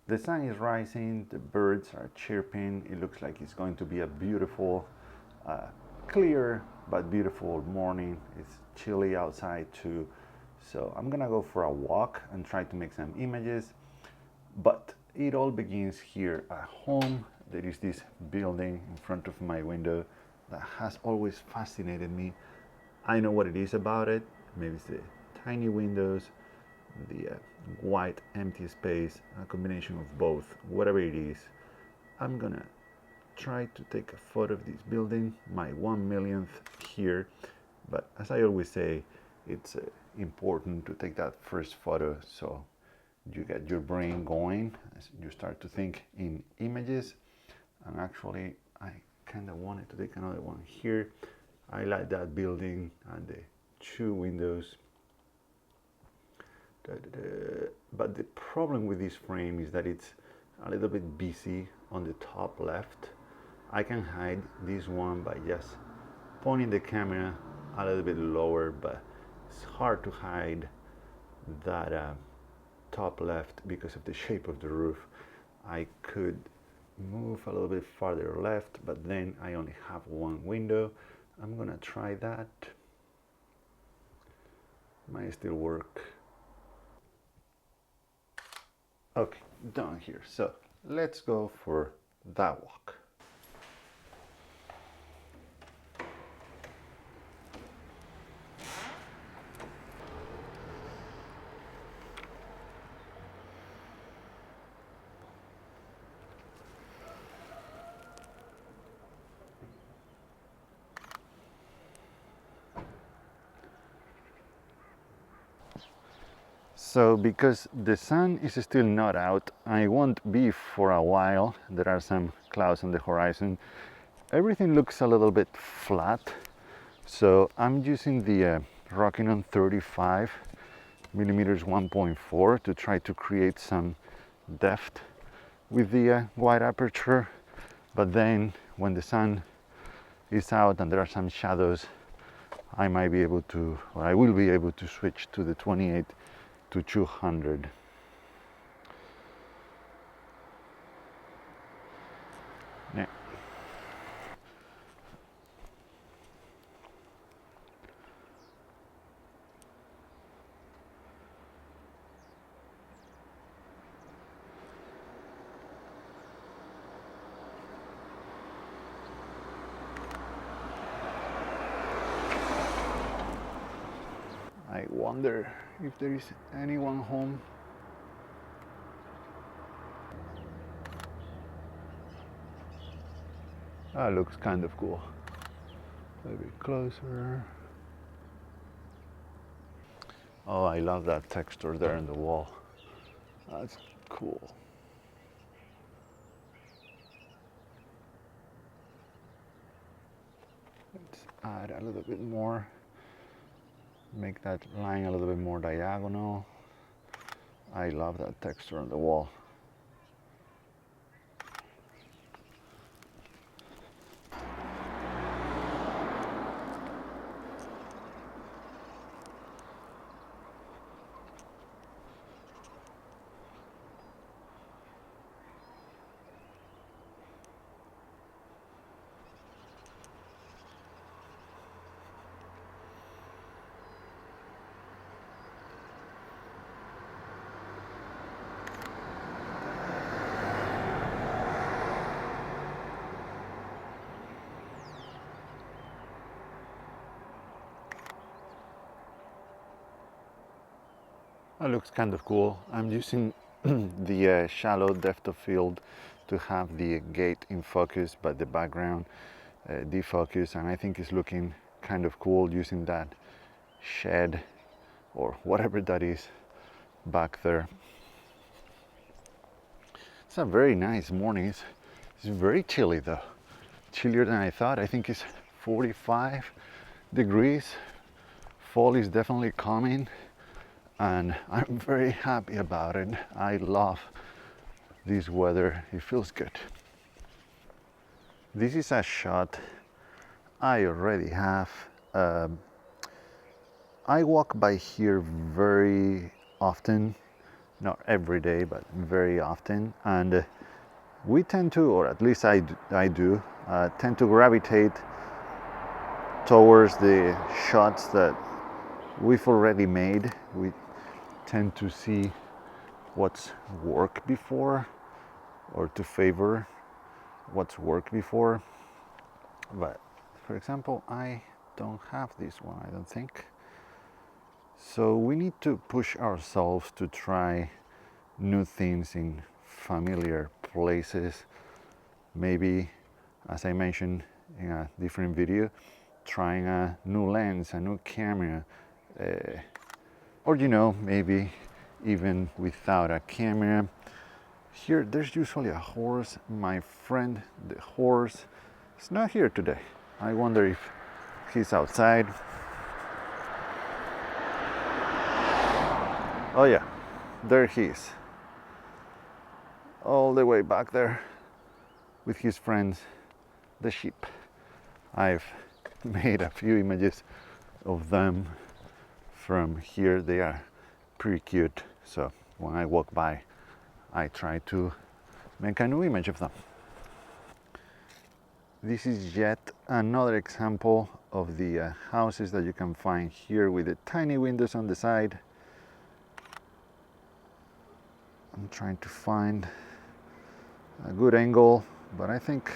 The sun is rising, the birds are chirping. It looks like it's going to be a beautiful, clear but beautiful morning. It's chilly outside too. So I'm gonna go for a walk and try to make some images. But it all begins here at home. There is this building in front of my window that has always fascinated me. I know what it is about it. Maybe it's the tiny windows, the white empty space, a combination of both, whatever it is. I'm gonna try to take a photo of this building, my 1 millionth here. But as I always say, it's important to take that first photo so you get your brain going as you start to think in images. And actually, I kind of wanted to take another one here. I like that building and the two windows. But the problem with this frame is that it's a little bit busy on the top left. I can hide this one by just pointing the camera a little bit lower, but it's hard to hide that top left because of the shape of the roof. I could move a little bit farther left, but then I only have one window. I'm gonna try that. Might still work. Okay, done here. So let's go for that walk. So because the sun is still not out, I won't be for a while. There are some clouds on the horizon. Everything looks a little bit flat. So I'm using the Rokinon 35 millimeters 1.4 to try to create some depth with the wide aperture. But then when the sun is out and there are some shadows, I might be able to, or I will be able to switch to the 28 to 200. Yeah. I wonder if there is anyone home. That looks kind of cool. A bit closer. Oh, I love that texture there in the wall. That's cool. Let's add a little bit more. Make that line a little bit more diagonal. I love that texture on the wall. That looks kind of cool. I'm using the shallow depth of field to have the gate in focus, but the background defocus, and I think it's looking kind of cool using that shed or whatever that is back there. It's a very nice morning. It's very chilly though. Chillier than I thought. I think it's 45 degrees. Fall is definitely coming, and I'm very happy about it. I love this weather. It feels good. This is a shot I already have. I walk by here very often. not every day, but very often. And we tend to, or at least I do, tend to gravitate towards the shots that we've already made. We tend to see what's worked before, or to favor what's worked before. But for example, I don't have this one, I don't think. So we need to push ourselves to try new things in familiar places. Maybe, as I mentioned in a different video, trying a new lens, a new camera, or maybe even without a camera. Here there's usually a horse. My friend the horse is not here today. I wonder if he's outside. Oh yeah, there he is, all the way back there with his friends, the sheep. I've made a few images of them from here. They are pretty cute, so when I walk by I try to make a new image of them. This is yet another example of the houses that you can find here with the tiny windows on the side. I'm trying to find a good angle, but I think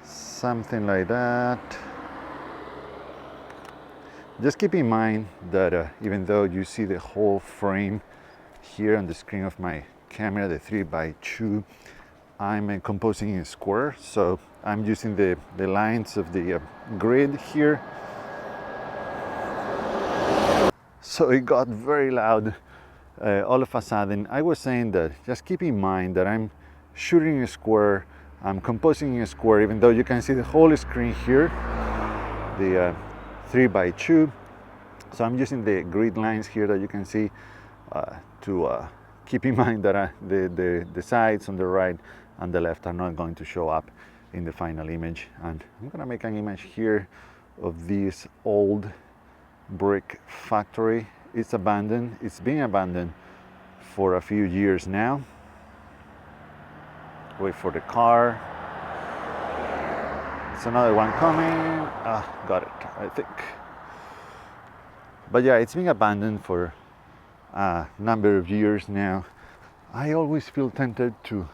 something like that. Just keep in mind that even though you see the whole frame here on the screen of my camera, the 3x2, I'm composing in square, so I'm using the lines of the grid here. So it got very loud all of a sudden. I was saying that just keep in mind that I'm shooting in a square, I'm composing in a square, even though you can see the whole screen here, the 3x2. So I'm using the grid lines here that you can see to keep in mind that the sides on the right and the left are not going to show up in the final image. And I'm gonna make an image here of this old brick factory. It's abandoned. It's been abandoned for a few years now. Wait for the car. It's another one coming. Got it, I think. But yeah, it's been abandoned for a number of years now. I always feel tempted to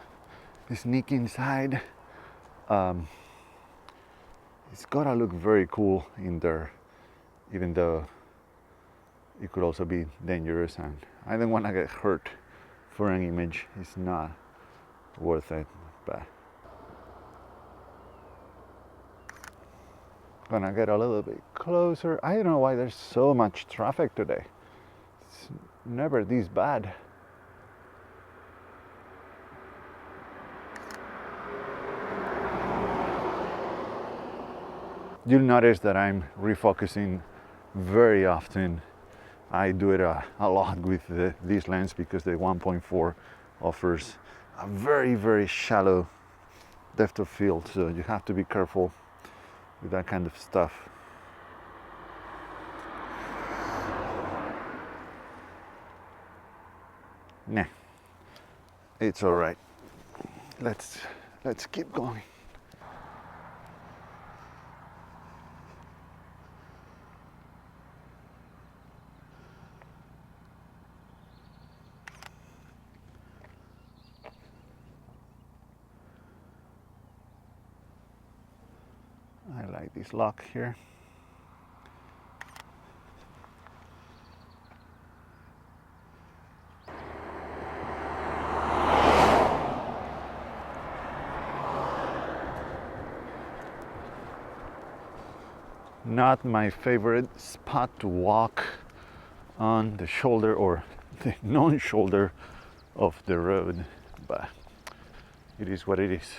sneak inside. It's gotta look very cool in there, even though it could also be dangerous, and I don't want to get hurt for an image. It's not worth it. But gonna get a little bit closer. I don't know why there's so much traffic today. It's never this bad. You'll notice that I'm refocusing very often. I do it a lot with this lens because the 1.4 offers a very, very shallow depth of field, so you have to be careful with that kind of stuff. Nah, it's all right. Let's keep going. I like this lock here. Not my favorite spot to walk on the shoulder or the non-shoulder of the road, but it is what it is.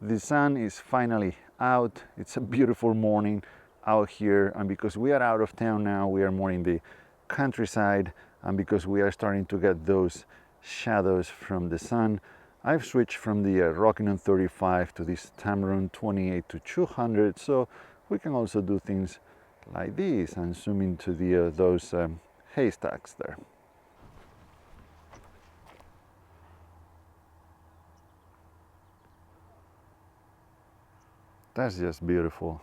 The sun is finally out. It's a beautiful morning out here, and because we are out of town now, we are more in the countryside, and because we are starting to get those shadows from the sun, I've switched from the Rokinon 35 to this Tamron 28 to 200, so we can also do things like this and zoom into those haystacks there. That's just beautiful.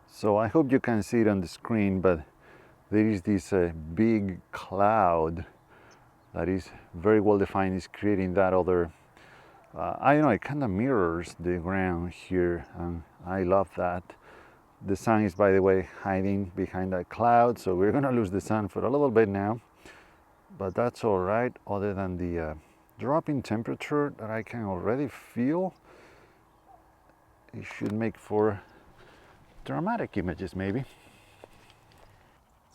So I hope you can see it on the screen, but there is this big cloud that is very well defined. It's creating that other, I don't know, it kind of mirrors the ground here, and I love that. The sun is, by the way, hiding behind that cloud, so we're gonna lose the sun for a little bit now, but that's all right, other than the drop in temperature that I can already feel. It should make for dramatic images, maybe.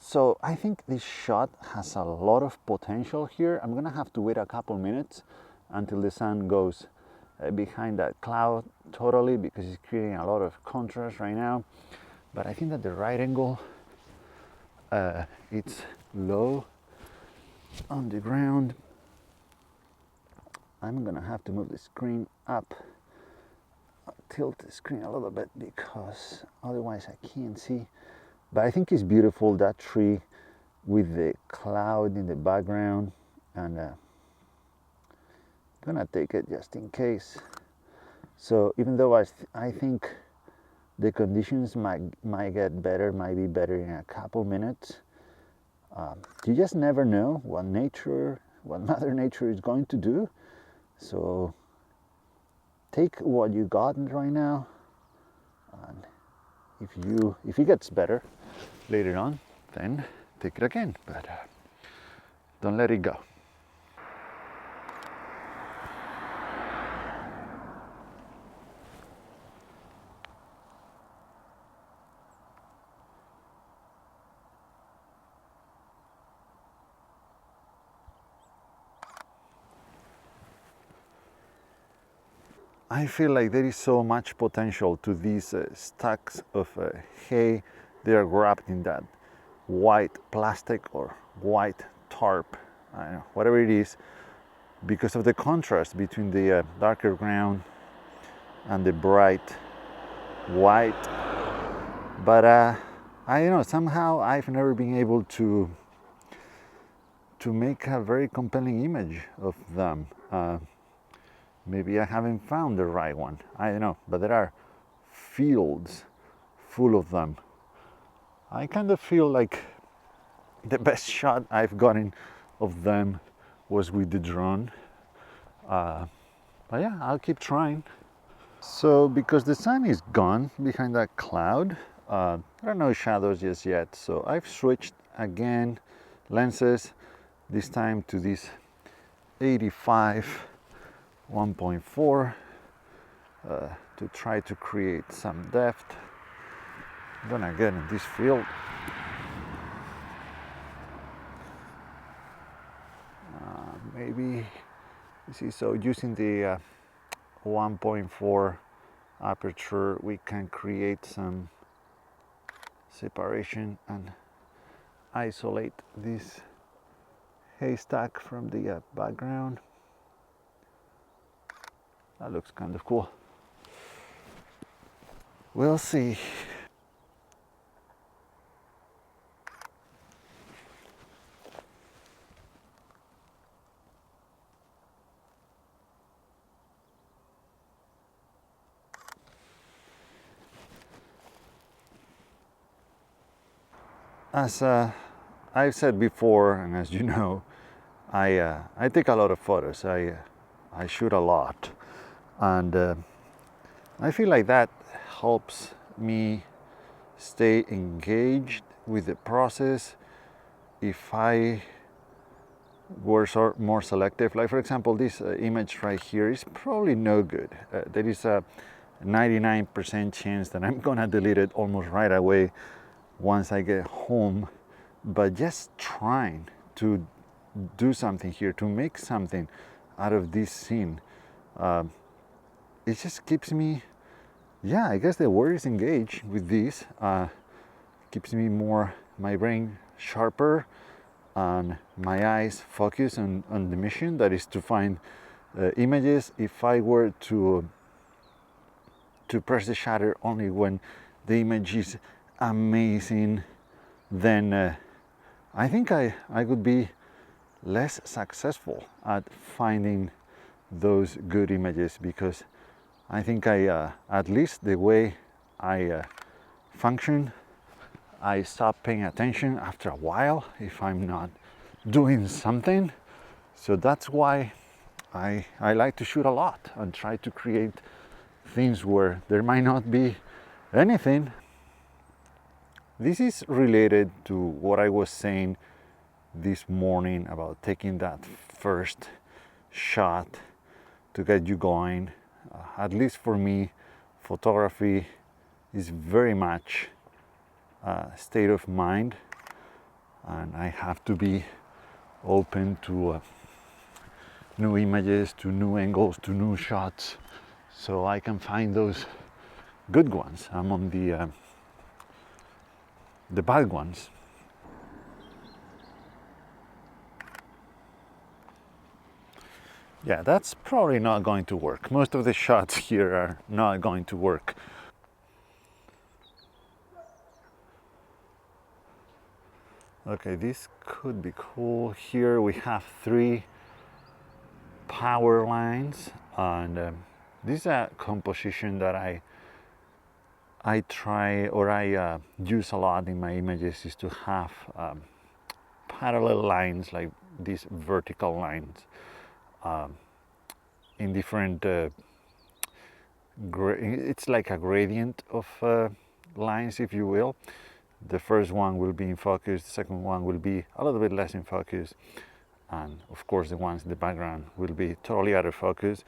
So I think this shot has a lot of potential here. I'm gonna have to wait a couple minutes until the sun goes behind that cloud totally, because it's creating a lot of contrast right now. But I think that the right angle, it's low on the ground. I'm gonna have to move the screen up, tilt the screen a little bit, because otherwise I can't see. But I think it's beautiful, that tree with the cloud in the background, and I'm gonna take it just in case. So even though I think the conditions might get better, might be better in a couple minutes, you just never know what Mother Nature is going to do. So take what you got right now, and if it gets better later on, then take it again, but don't let it go. I feel like there is so much potential to these stacks of hay. They are wrapped in that white plastic or white tarp, I don't know, whatever it is, because of the contrast between the darker ground and the bright white. But I don't know, somehow I've never been able to make a very compelling image of them. Maybe I haven't found the right one, I don't know, but there are fields full of them. I kind of feel like the best shot I've gotten of them was with the drone. But yeah, I'll keep trying. So because the sun is gone behind that cloud, there are no shadows just yet. So I've switched again lenses, this time to this 85 1.4 to try to create some depth. I'm gonna get in this field. Maybe, you see, so using the 1.4 aperture, we can create some separation and isolate this haystack from the background. That looks kind of cool. We'll see. As I've said before, and as you know, I take a lot of photos. I shoot a lot, and I feel like that helps me stay engaged with the process. If I were more selective, like for example, this image right here is probably no good. There is a 99% chance that I'm gonna delete it almost right away once I get home. But just trying to do something here, to make something out of this scene, it just keeps me, yeah, I guess the word is engaged with this. Keeps me more, my brain sharper, and my eyes focused on the mission, that is to find images. If I were to press the shutter only when the image is amazing, then I think I could be less successful at finding those good images, because I think at least the way I function, I stop paying attention after a while if I'm not doing something. So that's why I like to shoot a lot and try to create things where there might not be anything. This is related to what I was saying this morning about taking that first shot to get you going. At least for me, photography is very much a state of mind, and I have to be open to new images, to new angles, to new shots, so I can find those good ones among the bad ones. Yeah, that's probably not going to work. Most of the shots here are not going to work. Okay, this could be cool. Here we have 3 power lines, and this is a composition that I try, or I use a lot in my images, is to have parallel lines, like these vertical lines, in different it's like a gradient of lines, if you will. The first one will be in focus, the second one will be a little bit less in focus, and of course the ones in the background will be totally out of focus.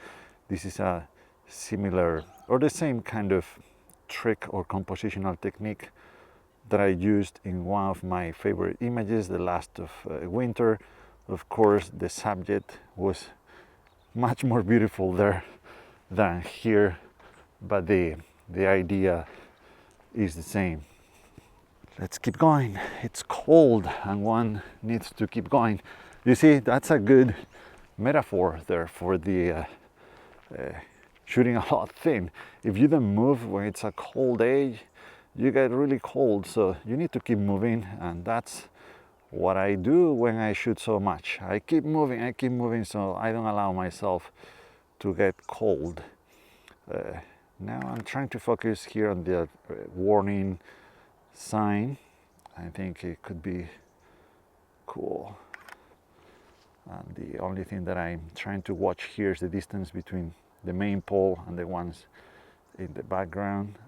This is a similar or the same kind of trick or compositional technique that I used in one of my favorite images, the last of winter. Of course, the subject was much more beautiful there than here, but the idea is the same. Let's keep going. It's cold and one needs to keep going. You see, that's a good metaphor there for the shooting a lot thin. If you don't move when it's a cold day, you get really cold, so you need to keep moving, and that's what I do when I shoot so much. I keep moving, so I don't allow myself to get cold. Now I'm trying to focus here on the warning sign. I think it could be cool. And the only thing that I'm trying to watch here is the distance between the main pole and the ones in the background.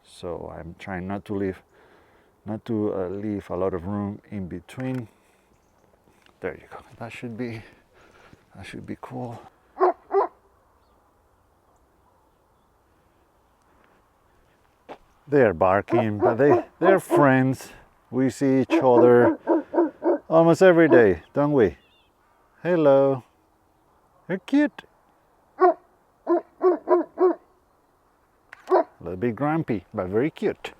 So I'm trying not to leave a lot of room in between. There you go. That should be cool. They're barking, but they're friends. We see each other almost every day, don't we? Hello. They're cute. A little bit grumpy, but very cute.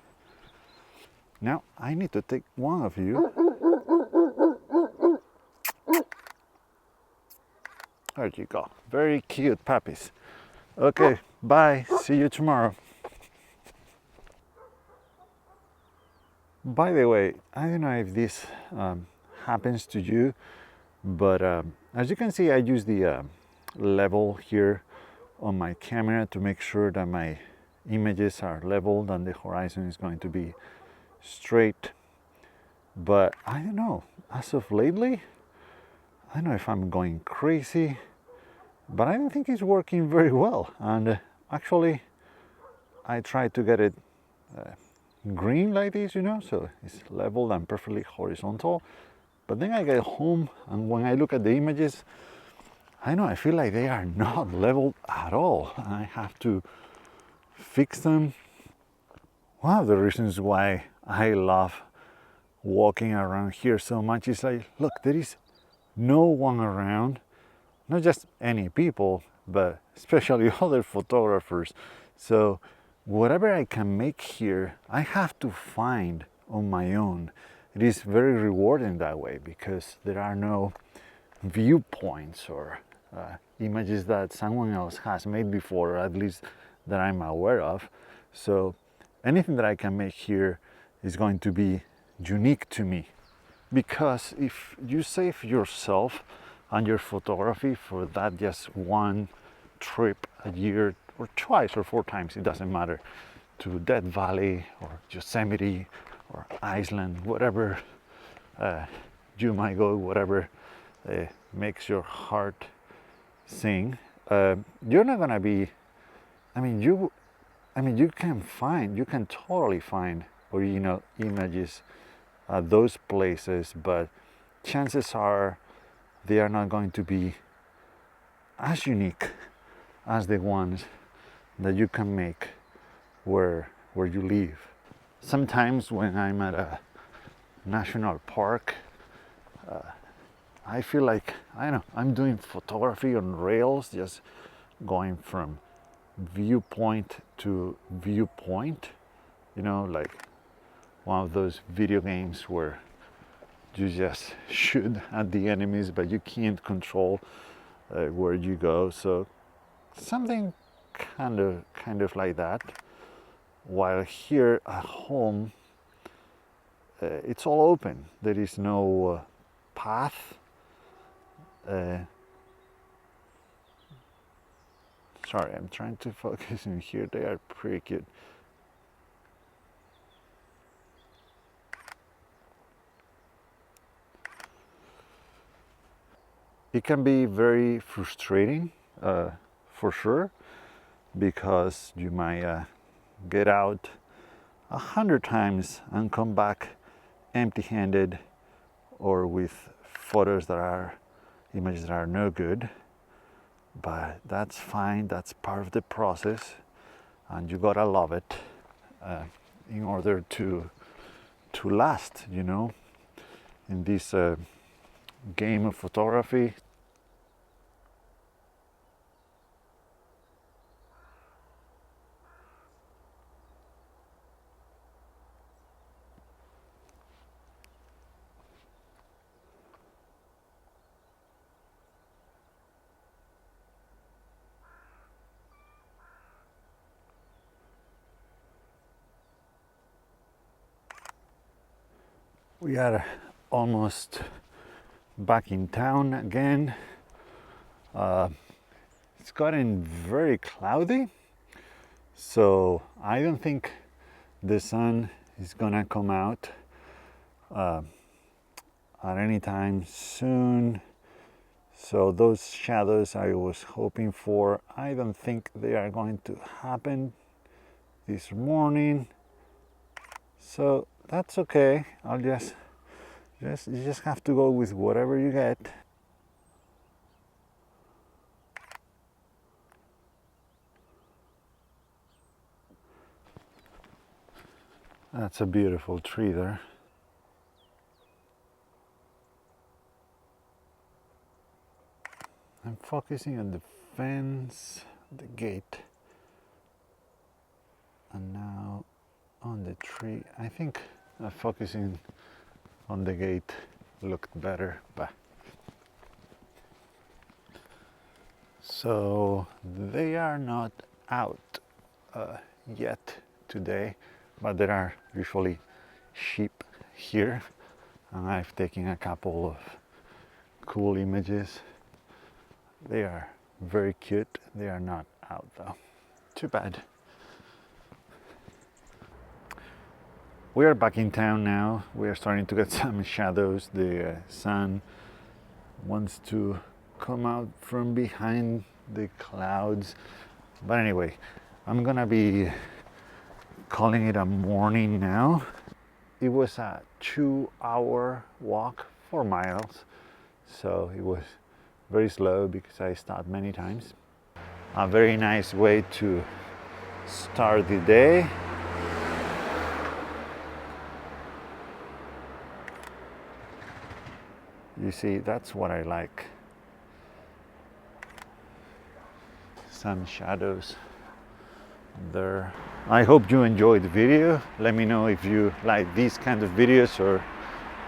Now I need to take one of you. There you go. Very cute puppies. Okay, bye. See you tomorrow. By the way, I don't know if this happens to you, but as you can see, I use the level here on my camera to make sure that my images are leveled and the horizon is going to be straight. But I don't know, as of lately, I don't know if I'm going crazy, but I don't think it's working very well. And actually, I try to get it green like this, you know, so it's leveled and perfectly horizontal. But then I get home, and when I look at the images, I know I feel like they are not leveled at all. I have to fix them. One of the reasons why I love walking around here so much is like, look, there is no one around, not just any people, but especially other photographers. So whatever I can make here, I have to find on my own. It is very rewarding that way, because there are no viewpoints or images that someone else has made before, or at least that I'm aware of. So anything that I can make here is going to be unique to me. because if you save yourself and your photography for that just one trip a year, or twice or 4 times, it doesn't matter, to Death Valley or Yosemite or Iceland, whatever you might go, whatever makes your heart sing, you're not gonna be, you can totally find original images at those places, but chances are they are not going to be as unique as the ones that you can make where you live. Sometimes when I'm at a national park, I feel like, I don't know, I'm doing photography on rails, just going from viewpoint to viewpoint, like one of those video games where you just shoot at the enemies, but you can't control where you go. So something kind of like that. While here at home, it's all open. There is no path. Sorry, I'm trying to focus in here. They are pretty cute. It can be very frustrating, for sure, because you might get out 100 times and come back empty-handed, or with images that are no good. But that's fine, that's part of the process, and you gotta love it in order to last, in this game of photography. We are almost back in town again. It's gotten very cloudy, so I don't think the sun is gonna come out at any time soon. So those shadows I was hoping for, I don't think they are going to happen this morning. So that's okay. I'll you just have to go with whatever you get. That's a beautiful tree there. I'm focusing on the fence, the gate, and now on the tree. I think focusing on the gate looked better, but so they are not out yet today, but there are usually sheep here, and I've taken a couple of cool images. They are very cute. They are not out though. Too bad. We are back in town now. We are starting to get some shadows. The sun wants to come out from behind the clouds. But anyway, I'm gonna be calling it a morning now. It was a 2-hour walk, 4 miles. So it was very slow because I stopped many times. A very nice way to start the day. You see, that's what I like. Some shadows there. I hope you enjoyed the video. Let me know if you like these kind of videos or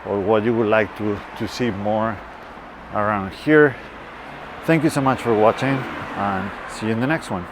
what you would like to see more around here. Thank you so much for watching, and see you in the next one.